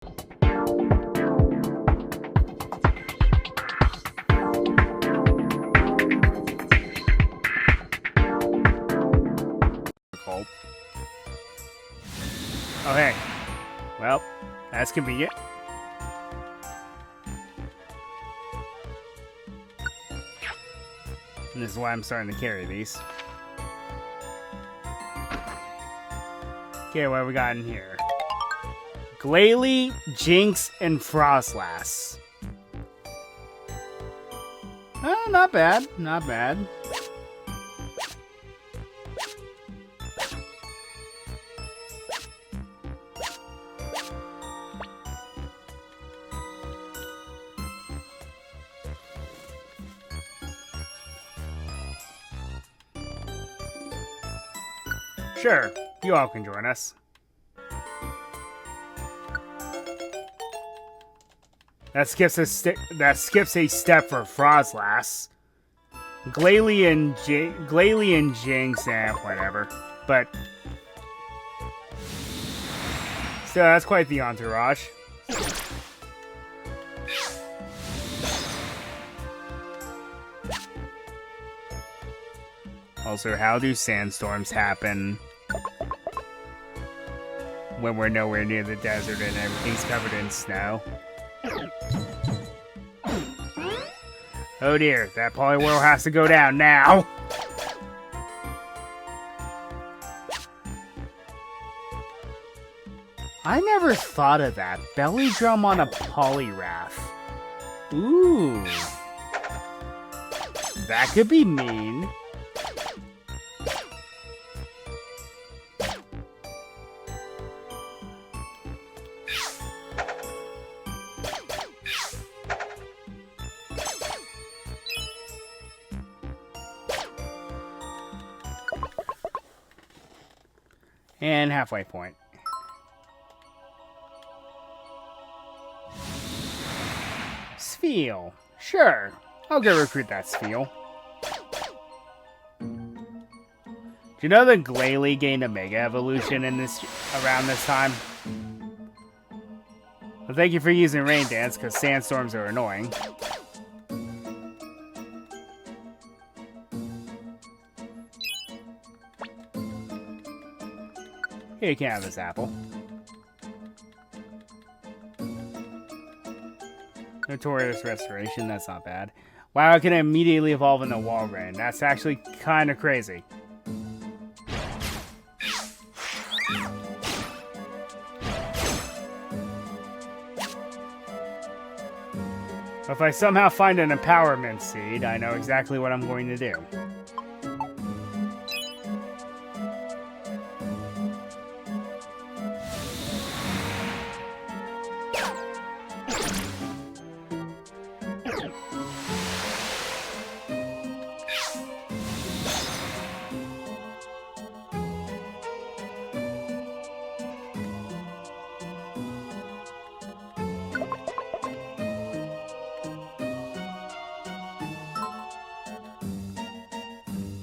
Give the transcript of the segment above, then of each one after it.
Oh, hey. Well, that's convenient. And this is why I'm starting to carry these. Okay, what have we got in here? Glalie, Jinx, and Frostlass. Oh, not bad. Not bad. Sure, you all can join us. That skips a step for Frostlass. Glalie and Jinx, whatever. But so that's quite the entourage. Also, how do sandstorms happen when we're nowhere near the desert and everything's covered in snow? Oh dear, that Poliwhirl has to go down now! I never thought of that. Belly drum on a Poliwrath. Ooh. That could be mean. And halfway point. Spheal. Sure. I'll go recruit that Spheal. Do you know that Glalie gained a Mega Evolution in around this time? Well, thank you for using Rain Dance, because sandstorms are annoying. Here, you can have this apple. Notorious Restoration, that's not bad. Wow, it can immediately evolve into Walrein. That's actually kind of crazy. If I somehow find an Empowerment Seed, I know exactly what I'm going to do.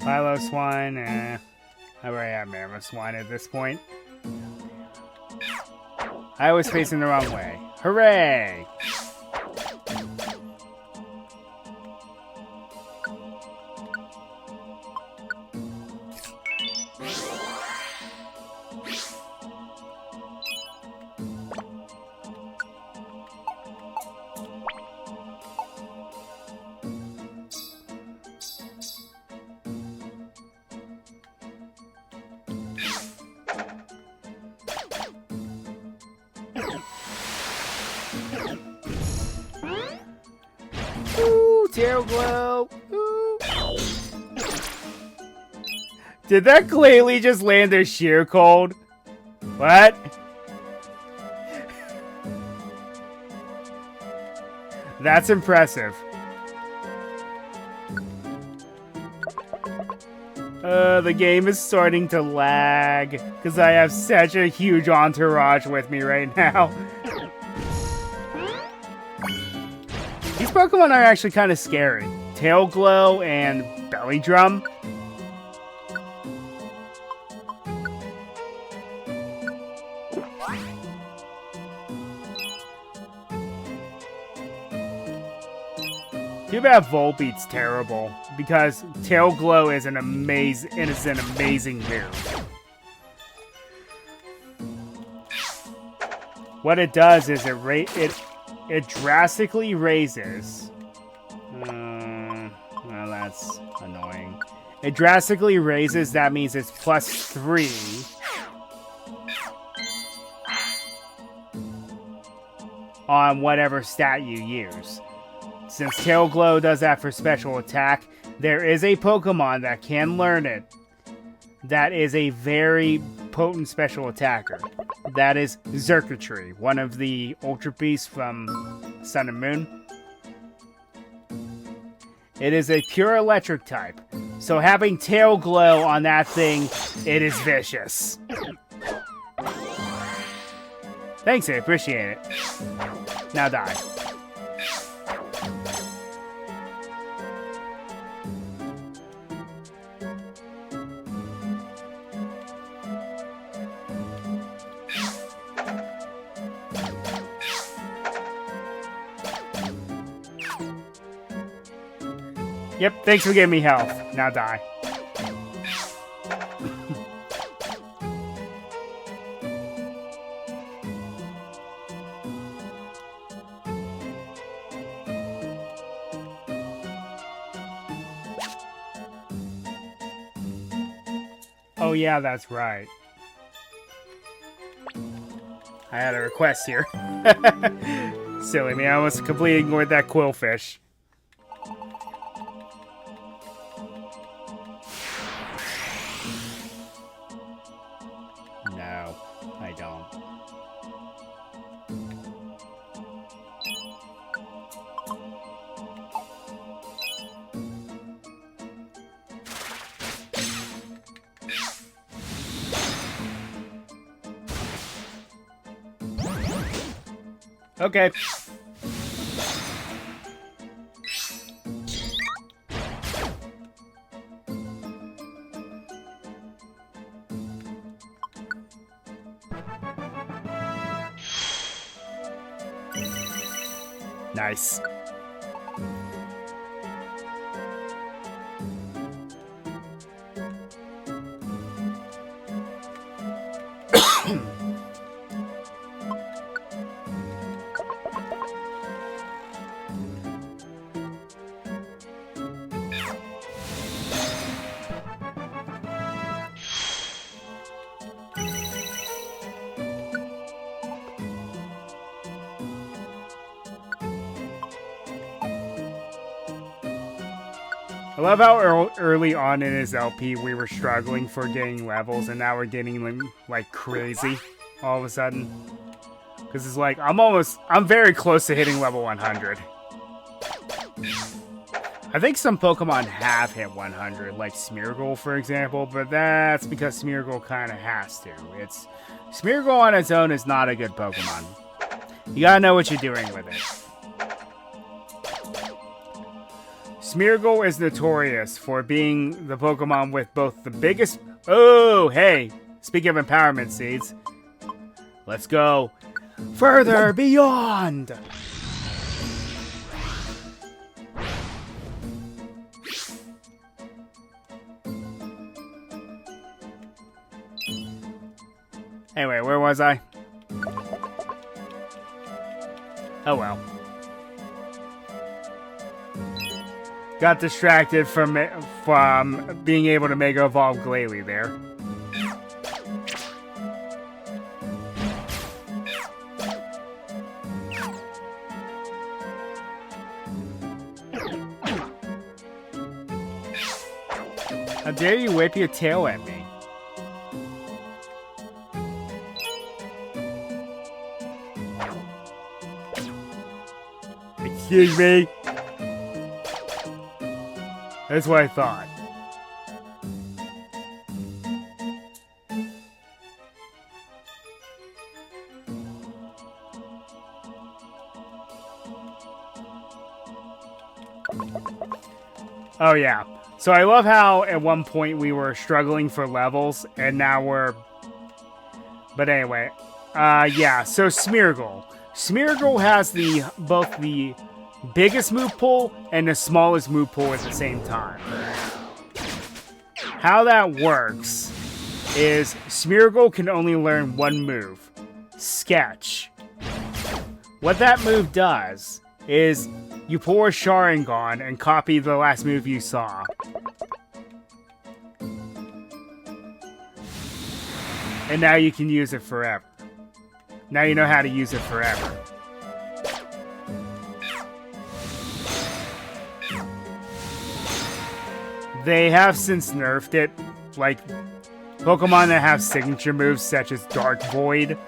Piloswine, I already have Mamoswine at this point. I was facing the wrong way. Hooray! Glow. Did that Glalie just land their Sheer Cold? What? That's impressive. The game is starting to lag because I have such a huge entourage with me right now. These Pokemon are actually kind of scary. Tailglow and Belly Drum. Too bad Volbeat's terrible, because Tail Glow is an amazing move. What it does is it drastically raises. Well, that's annoying. It drastically raises. That means it's +3. On whatever stat you use. Since Tail Glow does that for special attack, there is a Pokemon that can learn it. That is a very potent special attacker. That is Xurkitree, one of the Ultra Beasts from Sun and Moon. It is a pure electric type, so having Tail Glow on that thing, it is vicious. Thanks, I appreciate it. Now die. Yep, thanks for giving me health. Now die. Oh yeah, that's right. I had a request here. Silly me, I almost completely ignored that Quillfish. No, I don't. Okay. Nice. I love how early on in his LP we were struggling for getting levels, and now we're getting them like crazy all of a sudden. Because it's like, I'm very close to hitting level 100. I think some Pokemon have hit 100, like Smeargle, for example, but that's because Smeargle kind of has to. Smeargle on its own is not a good Pokemon. You gotta know what you're doing with it. Smeargle is notorious for being the Pokemon with both the biggest... Oh, hey! Speaking of empowerment seeds, let's go further beyond! Anyway, where was I? Oh well. Got distracted from being able to Mega Evolve Glalie there. How dare you whip your tail at me? Excuse me? That's what I thought. Oh yeah. So I love how at one point we were struggling for levels and now we're... But anyway. Yeah, so Smeargle. Smeargle has both the biggest move pool and the smallest move pool at the same time. How that works is Smeargle can only learn one move, Sketch. What that move does is you pull a Sharingan and copy the last move you saw. And now you can use it forever. Now you know how to use it forever. They have since nerfed it, like Pokemon that have signature moves such as Dark Void.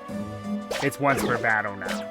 It's once per battle now.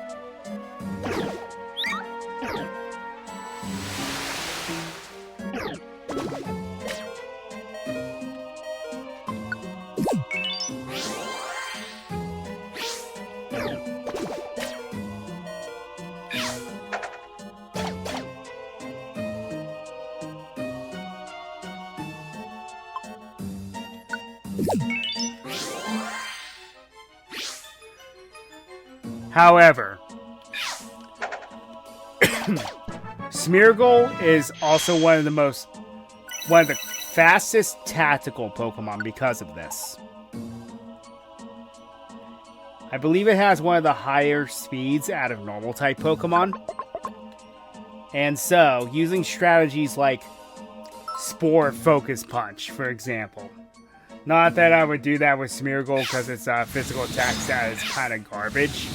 However, Smeargle is also one of the fastest tactical Pokemon because of this. I believe it has one of the higher speeds out of normal type Pokemon. And so, using strategies like Spore Focus Punch, for example. Not that I would do that with Smeargle because its physical attack stat is kind of garbage.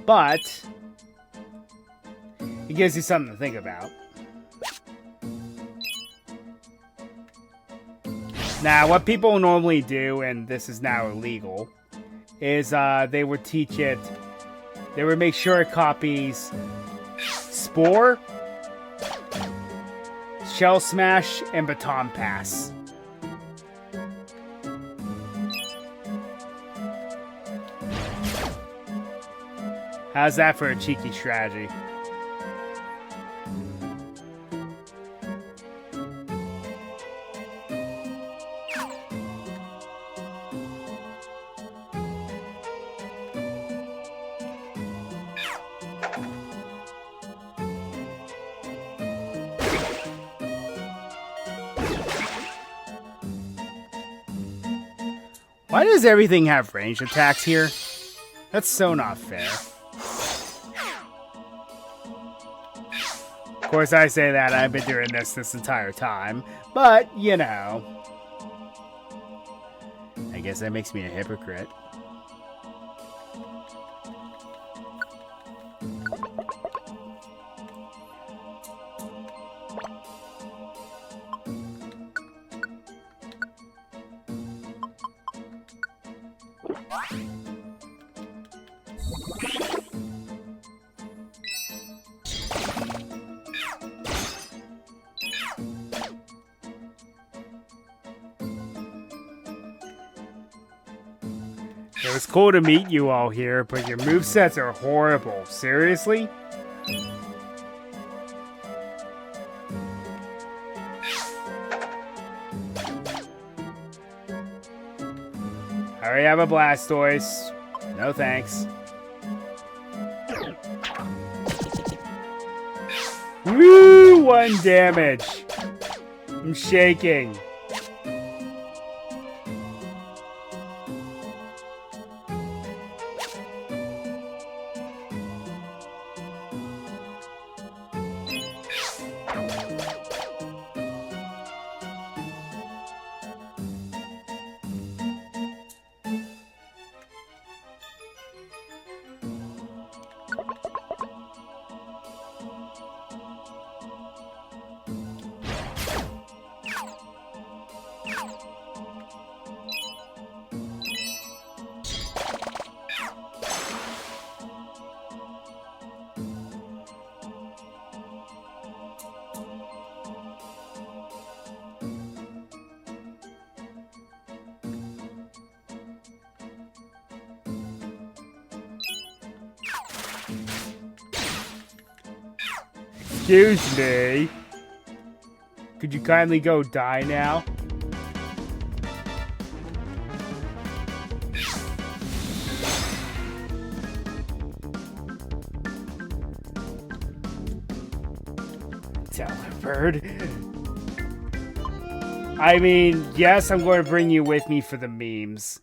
But it gives you something to think about. Now, what people normally do, and this is now illegal, is they would teach it, they would make sure it copies Spore, Shell Smash, and Baton Pass. How's that for a cheeky strategy? Why does everything have ranged attacks here? That's so not fair. Of course, I say that I've been doing this entire time, but, you know. I guess that makes me a hypocrite. It was cool to meet you all here, but your movesets are horrible. Seriously? I already have a Blastoise. No thanks. Woo! 1 damage. I'm shaking. Excuse me. Could you kindly go die now? Delibird. I mean, yes, I'm going to bring you with me for the memes.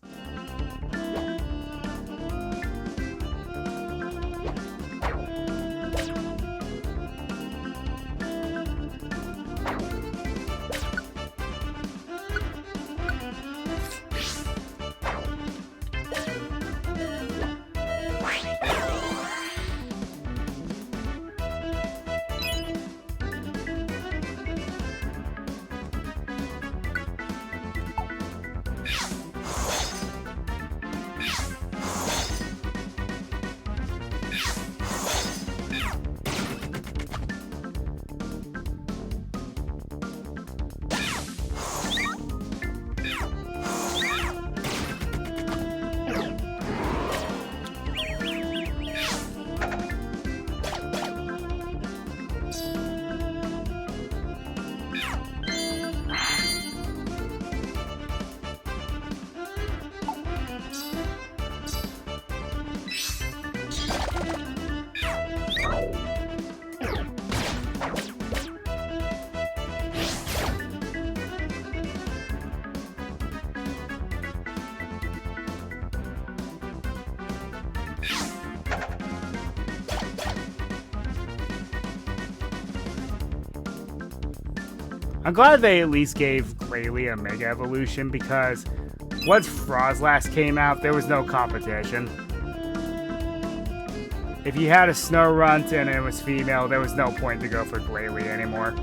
I'm glad they at least gave Glalie a Mega Evolution, because once Frozlast came out, there was no competition. If you had a Snorunt and it was female, there was no point to go for Glalie anymore.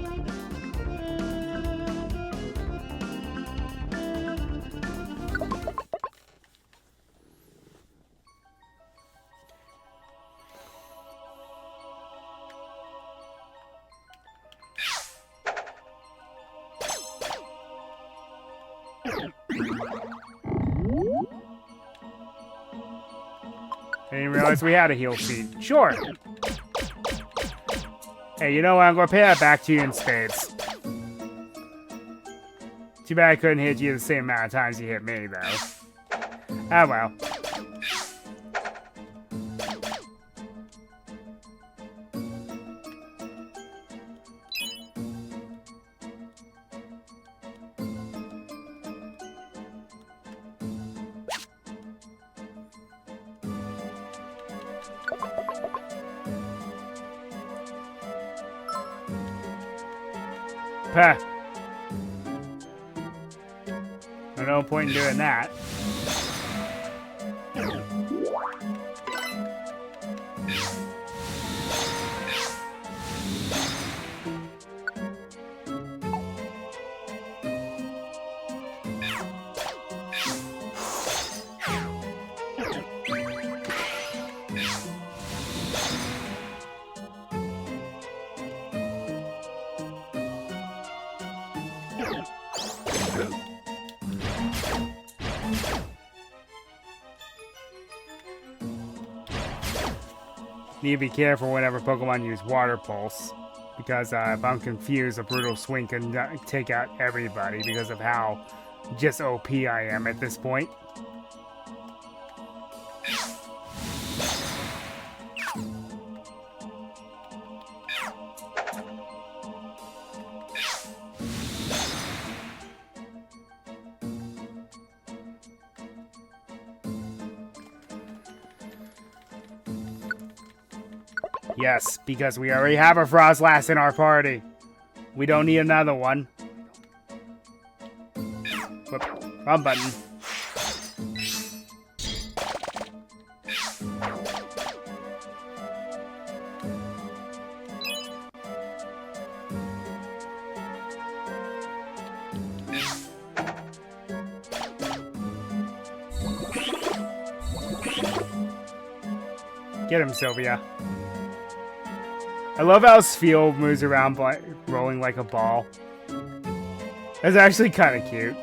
I didn't realize we had a heal seed. Sure. Hey, you know what? I'm going to pay that back to you in spades. Too bad I couldn't hit you the same amount of times you hit me, though. Ah, well. Pah. No point in doing that. Need to be careful whenever Pokemon use Water Pulse, because if I'm confused, a Brutal Swing can take out everybody because of how just OP I am at this point. Yes, because we already have a Frozlast in our party. We don't need another one. Whoop, wrong button. Get him, Sylvia. I love how Spheal moves around rolling like a ball. That's actually kind of cute.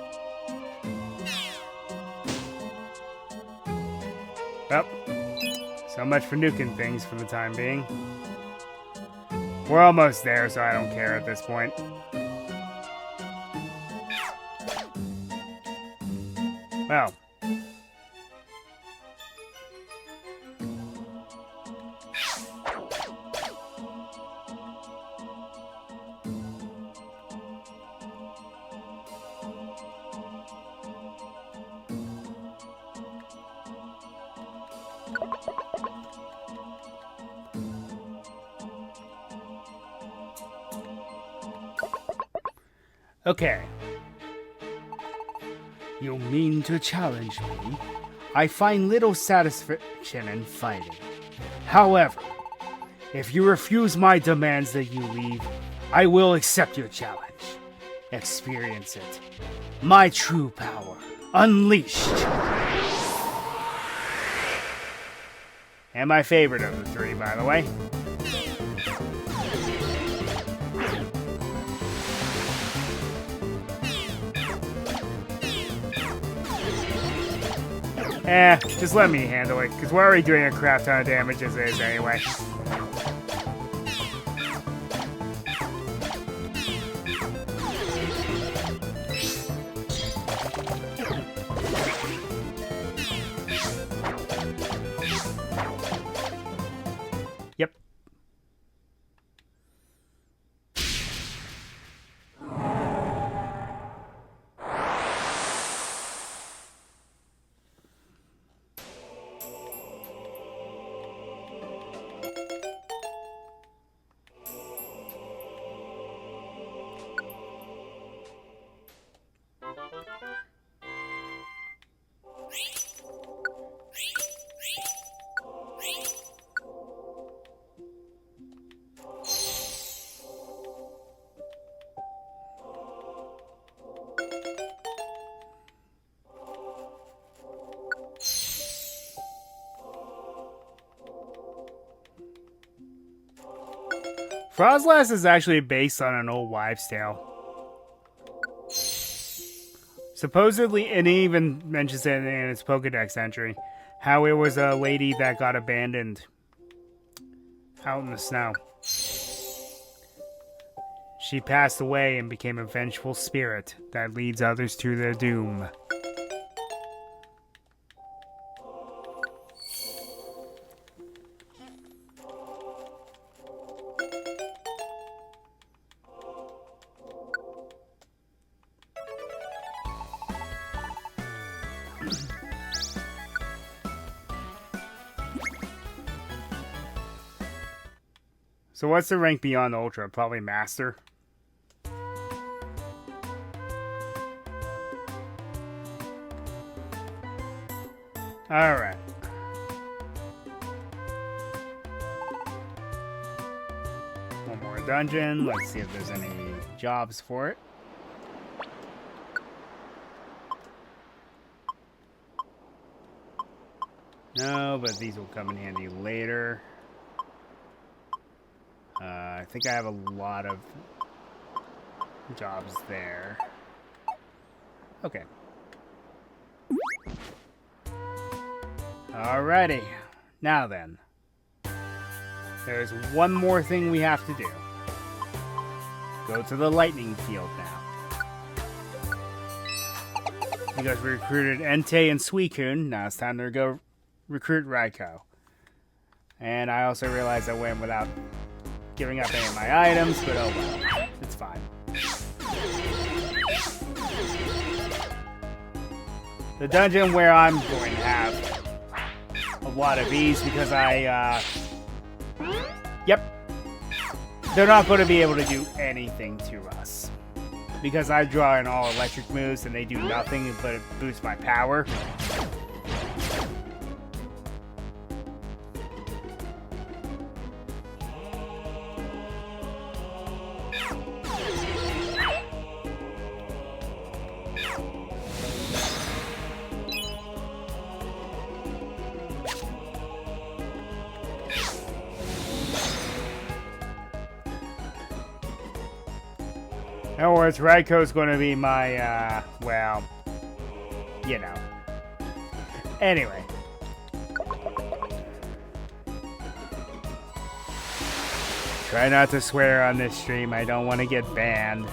Well, so much for nuking things for the time being. We're almost there, so I don't care at this point. Well. Okay. You mean to challenge me? I find little satisfaction in fighting. However, if you refuse my demands that you leave, I will accept your challenge. Experience it. My true power, unleashed. And my favorite of the three, by the way. Just let me handle it, because we're already doing a crap ton of damage as is anyway. Yep. Frostlass is actually based on an old wives' tale. Supposedly, and it even mentions it in its Pokedex entry, how it was a lady that got abandoned out in the snow. She passed away and became a vengeful spirit that leads others to their doom. So what's the rank beyond Ultra? Probably Master. Alright. One more dungeon. Let's see if there's any jobs for it. No, but these will come in handy later. I think I have a lot of jobs there. Okay. Alrighty. Now then. There's one more thing we have to do. Go to the lightning field now. Because we recruited Entei and Suicune, now it's time to go recruit Raikou. And I also realized I went without giving up any of my items, but oh well, it's fine. The dungeon where I'm going to have a lot of ease because yep, they're not going to be able to do anything to us. Because I draw in all electric moves and they do nothing but it boosts my power. In other words, Raikou's going to be my, well, you know. Anyway. Try not to swear on this stream. I don't want to get banned.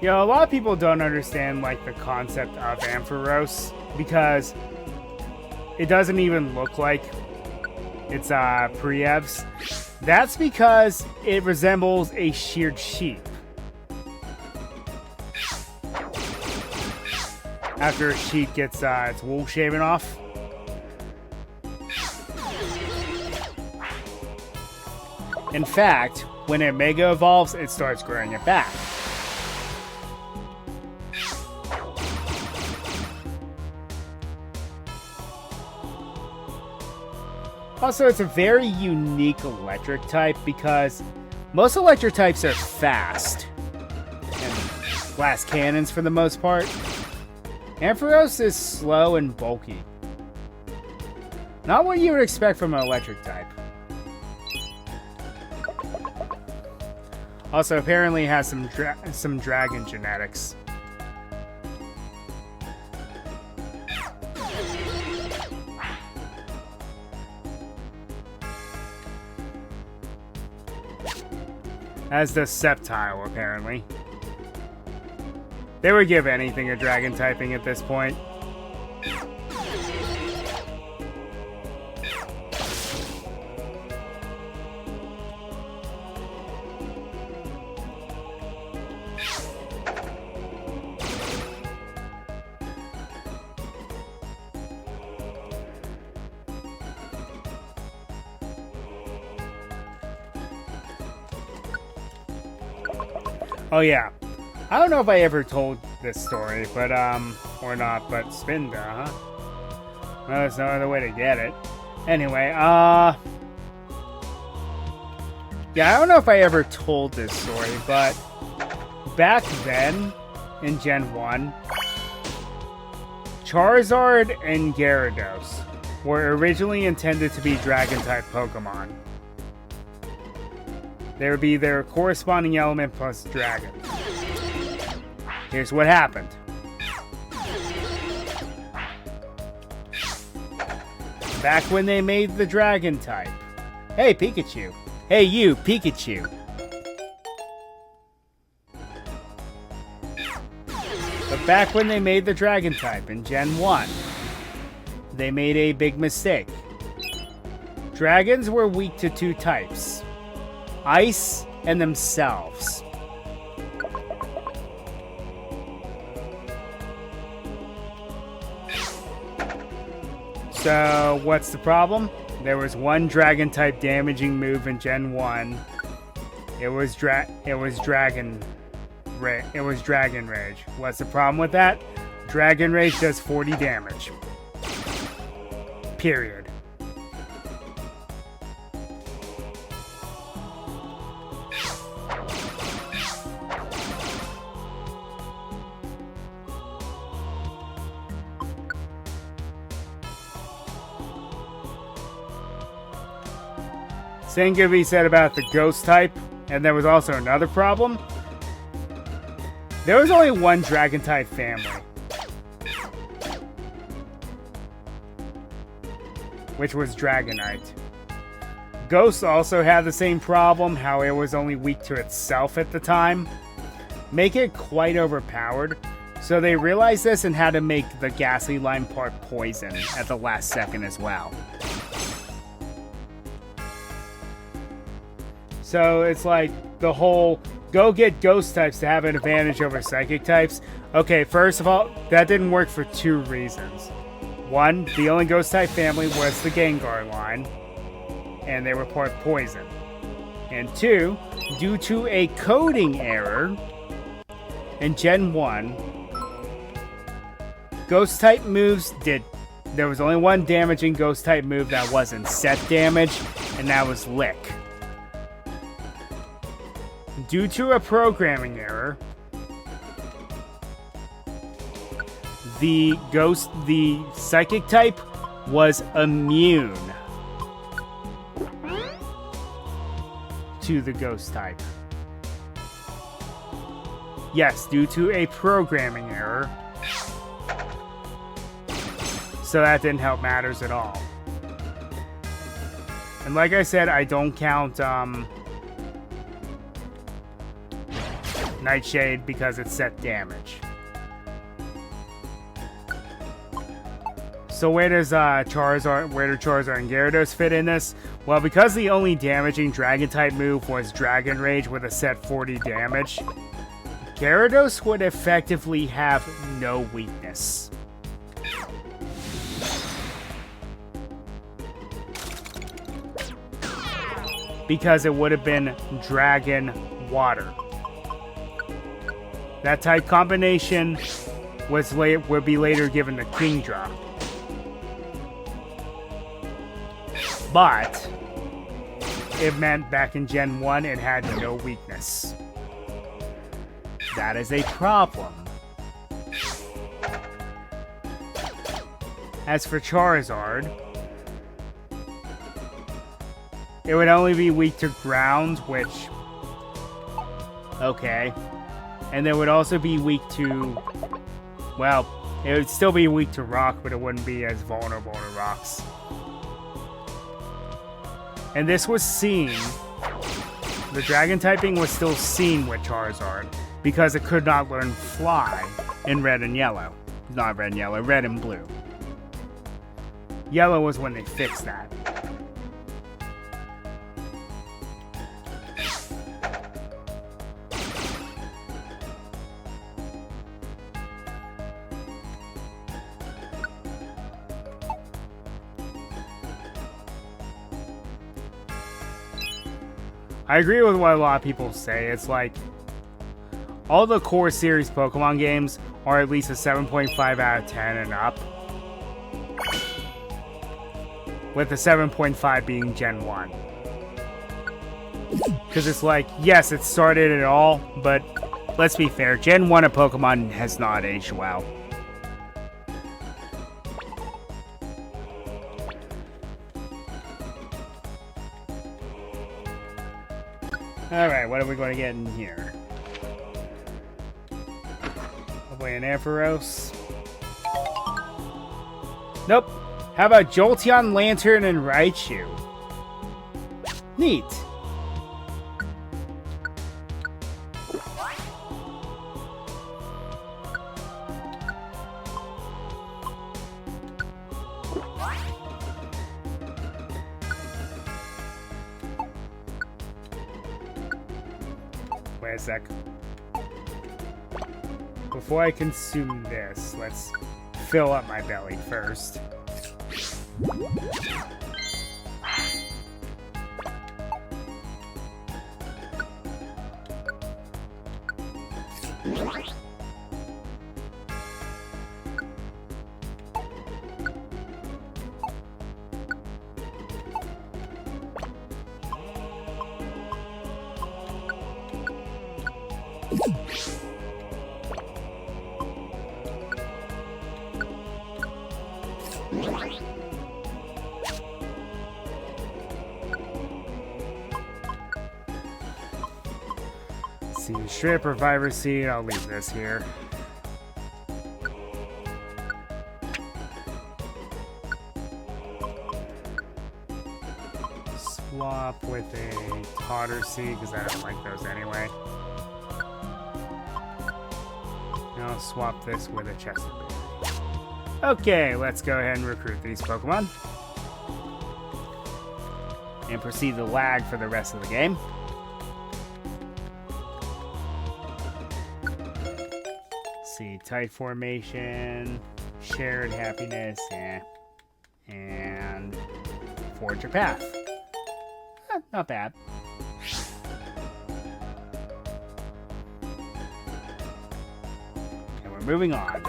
You know, a lot of people don't understand, like, the concept of Ampharos because it doesn't even look like it's Priev's. That's because it resembles a sheared sheep. After a sheep gets its wool shaven off. In fact, when it mega evolves, it starts growing it back. Also, it's a very unique electric type because most electric types are fast and blast cannons for the most part. Ampharos is slow and bulky. Not what you would expect from an electric type. Also, apparently has some dragon genetics. As does Sceptile, apparently. They would give anything a dragon typing at this point. Oh yeah, I don't know if I ever told this story, but or not, but Spinda, huh? Well, there's no other way to get it. Anyway, yeah, I don't know if I ever told this story, but back then, in Gen 1, Charizard and Gyarados were originally intended to be Dragon-type Pokemon. There would be their corresponding element plus dragon. Here's what happened. Back when they made the dragon type. Hey, Pikachu. Hey, you, Pikachu. But back when they made the dragon type in Gen 1, they made a big mistake. Dragons were weak to two types. Ice and themselves. So, what's the problem? There was one dragon-type damaging move in Gen 1. It was Dragon Rage. What's the problem with that? Dragon Rage does 40 damage. Period. Same could be said about the ghost type, and there was also another problem. There was only one dragon type family, which was Dragonite. Ghost also had the same problem, how it was only weak to itself at the time, make it quite overpowered. So they realized this and had to make the Ghastly line part poison at the last second as well. So it's like the whole go get ghost types to have an advantage over psychic types. Okay, first of all, that didn't work for two reasons. One, the only ghost type family was the Gengar line, and they were part poison. And two, due to a coding error in Gen 1, ghost type moves there was only one damaging ghost type move that wasn't set damage, and that was Lick. Due to a programming error, the psychic type was immune to the ghost type. Yes, due to a programming error. So that didn't help matters at all. And like I said, I don't count Nightshade because it's set damage. So where do Charizard and Gyarados fit in this? Well, because the only damaging Dragon-type move was Dragon Rage with a set 40 damage, Gyarados would effectively have no weakness. Because it would have been Dragon Water. That type combination would be later given the Kingdra. But it meant back in Gen 1 it had no weakness. That is a problem. As for Charizard, it would only be weak to ground, which... okay. And it would also be weak to... well, it would still be weak to rock, but it wouldn't be as vulnerable to rocks. And this was seen... the dragon typing was still seen with Charizard, because it could not learn Fly in Red and Yellow. Not Red and Yellow, Red and Blue. Yellow was when they fixed that. I agree with what a lot of people say. It's like, all the core series Pokemon games are at least a 7.5 out of 10 and up. With the 7.5 being Gen 1. Because it's like, yes, it started it all, but let's be fair, Gen 1 of Pokemon has not aged well. Alright, what are we going to get in here? Probably an Ampharos. Nope. How about Jolteon, Lantern, and Raichu? Neat. Wait a sec. Before I consume this, let's fill up my belly first. See, straight up Reviver Seed, I'll leave this here. Swap with a Totter Seed, because I don't like those anyway. Now I'll swap this with a Chesapeake. Okay, let's go ahead and recruit these Pokemon. And proceed to lag for the rest of the game. See, tight formation, shared happiness, and forge your path. Not bad. Okay, we're moving on.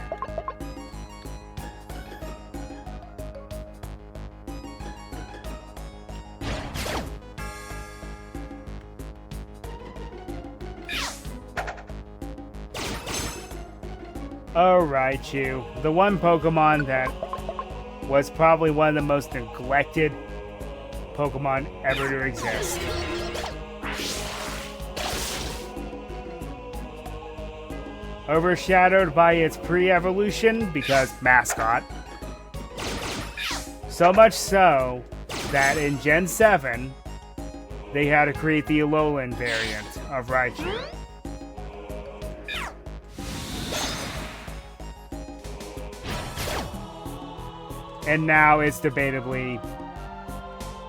Oh, Raichu, the one Pokemon that was probably one of the most neglected Pokemon ever to exist. Overshadowed by its pre-evolution because mascot. So much so that in Gen 7, they had to create the Alolan variant of Raichu. And now it's debatably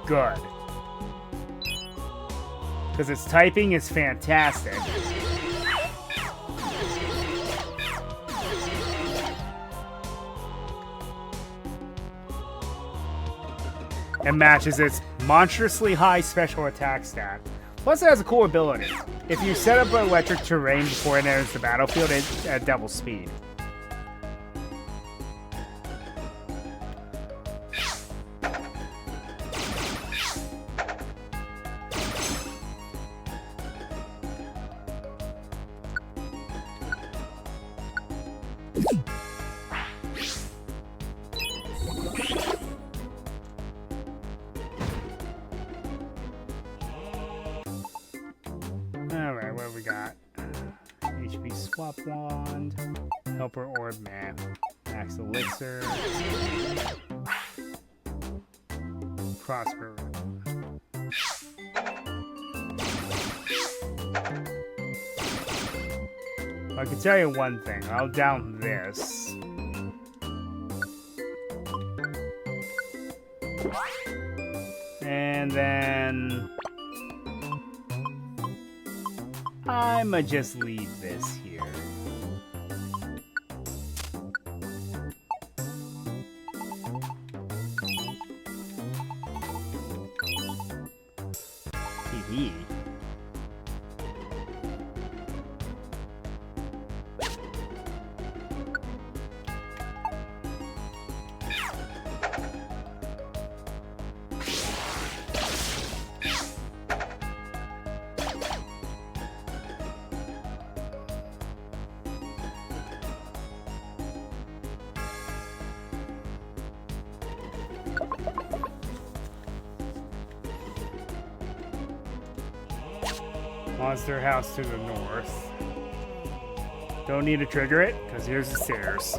good. Because its typing is fantastic. And matches its monstrously high special attack stat. Plus, it has a cool ability. If you set up an electric terrain before it enters the battlefield, it's at double speed. Alright, what have we got? HP Swap Wand, Helper Orb, man. Max Elixir, Prosper. I can tell you one thing, I'll down this. And then I'ma just leave this here. Hee. Monster House to the north. Don't need to trigger it, because here's the stairs.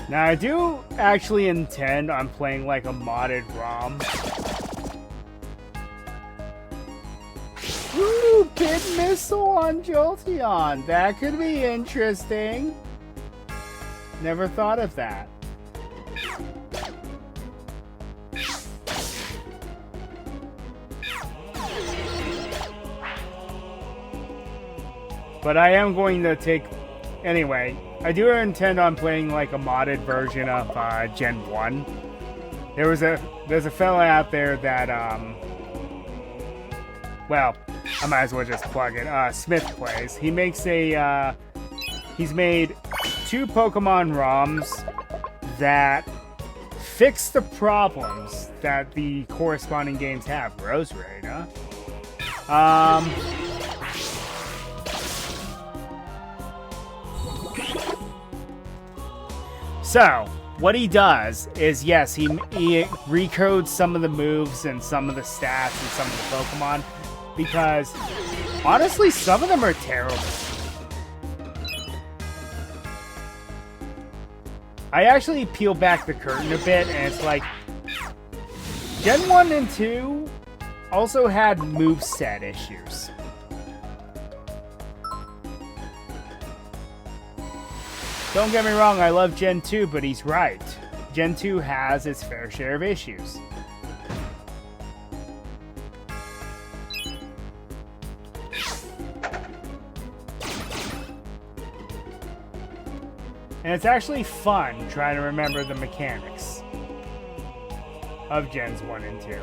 Now, I do actually intend on playing like a modded ROM. Ooh, Pit Missile on Jolteon. That could be interesting. Never thought of that. But I am going to take... Anyway, I do intend on playing like a modded version of Gen 1. There's a fella out there that, well, I might as well just plug it. Smith plays. He makes a, he's made 2 Pokemon ROMs that fix the problems that the corresponding games have. Roserade, huh? So, what he does is, yes, he recodes some of the moves and some of the stats and some of the Pokemon, because, honestly, some of them are terrible. I actually peel back the curtain a bit, and it's like, Gen 1 and 2 also had moveset issues. Don't get me wrong, I love Gen 2, but he's right. Gen 2 has its fair share of issues. And it's actually fun trying to remember the mechanics of Gens 1 and 2.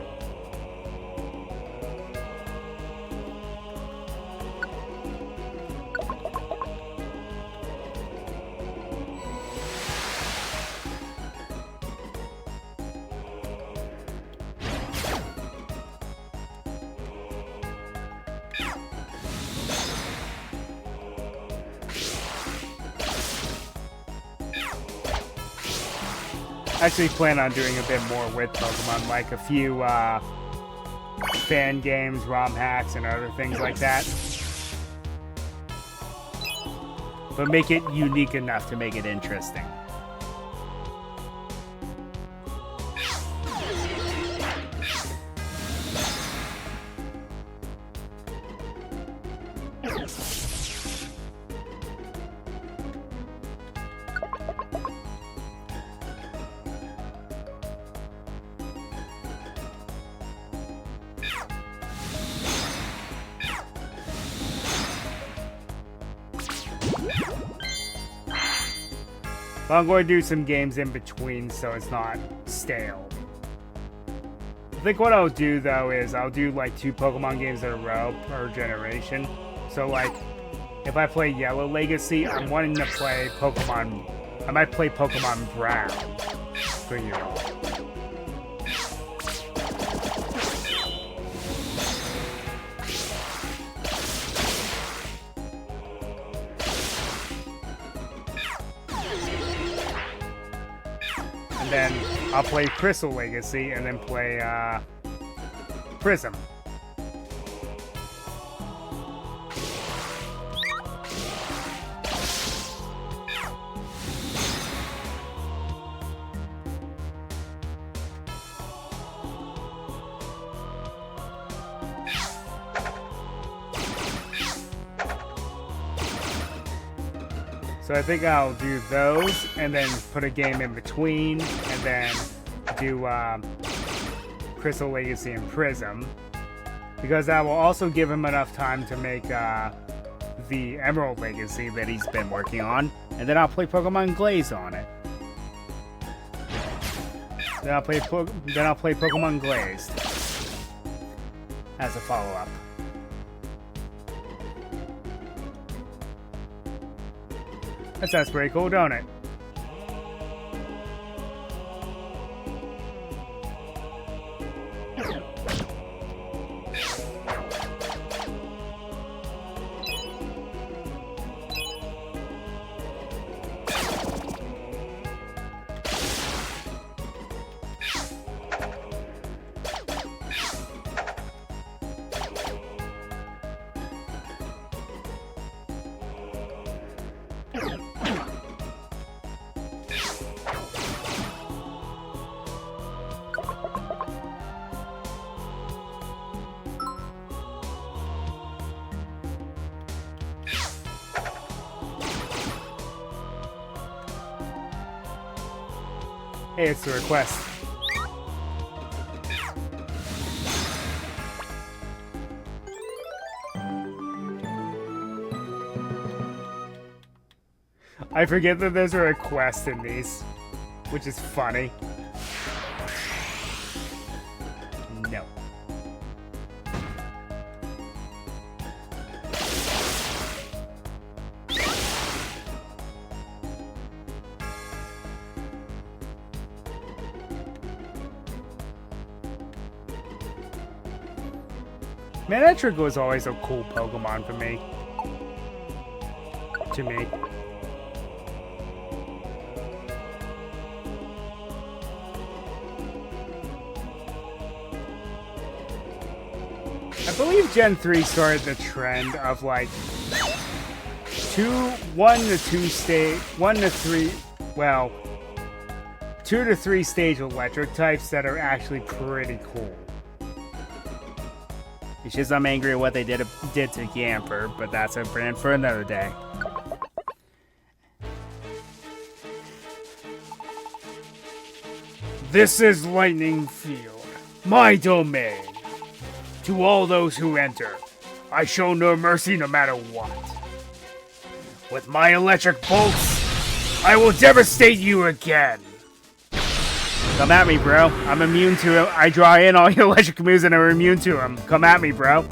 actually plan on doing a bit more with Pokemon, like a few fan games, ROM hacks, and other things like that. But make it unique enough to make it interesting. But I'm going to do some games in between so it's not stale. I think what I'll do though is I'll do like 2 Pokemon games in a row per generation. So like if I play Yellow Legacy, I'm wanting to play Pokemon. I might play Pokemon Brown for you all. And then I'll play Crystal Legacy and then play Prism. So I think I'll do those, and then put a game in between, and then do Crystal Legacy and Prism. Because that will also give him enough time to make the Emerald Legacy that he's been working on. And then I'll play Pokemon Glaze on it. Then I'll play Pokemon Glazed as a follow-up. That sounds pretty cool, don't it? Hey, it's a request. I forget that there's a request in these, which is funny. No. Manectric was always a cool Pokemon for me. To me. I believe Gen 3 started the trend of like 2 to 3 stage electric types that are actually pretty cool. It's just I'm angry at what they did to Yamper, but that's a brand for another day. This is Lightning Field, my domain. To all those who enter, I show no mercy no matter what. With my electric bolts, I will devastate you again. Come at me, bro. I'm immune to it. I draw in all your electric moves and I'm immune to them. Come at me, bro.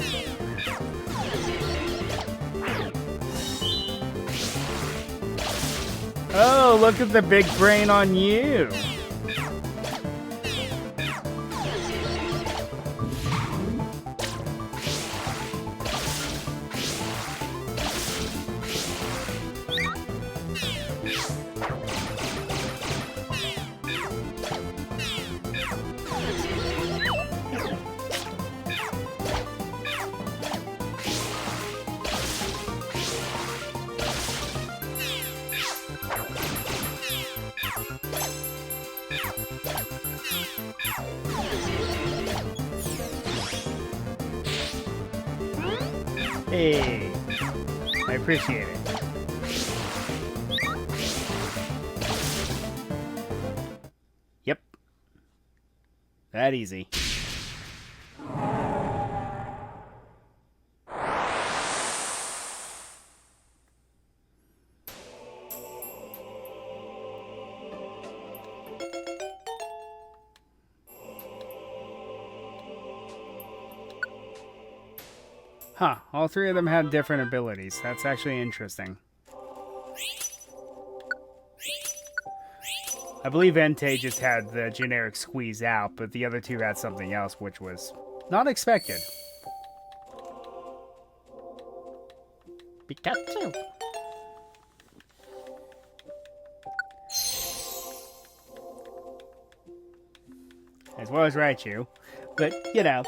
Oh, look at the big brain on you. Hey, I appreciate it. Yep. That easy. Huh, all three of them had different abilities. That's actually interesting. I believe Entei just had the generic squeeze out, but the other two had something else, which was not expected. Pikachu. As well as Raichu. But, you know.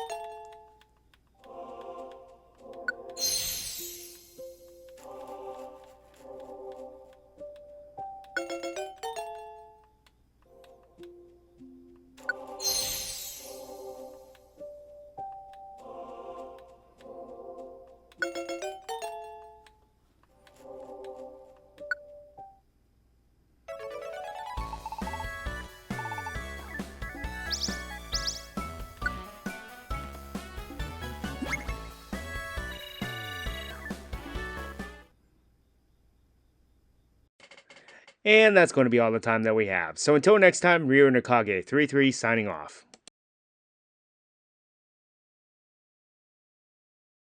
And that's going to be all the time that we have. So until next time, Ryo Nakage 33 signing off.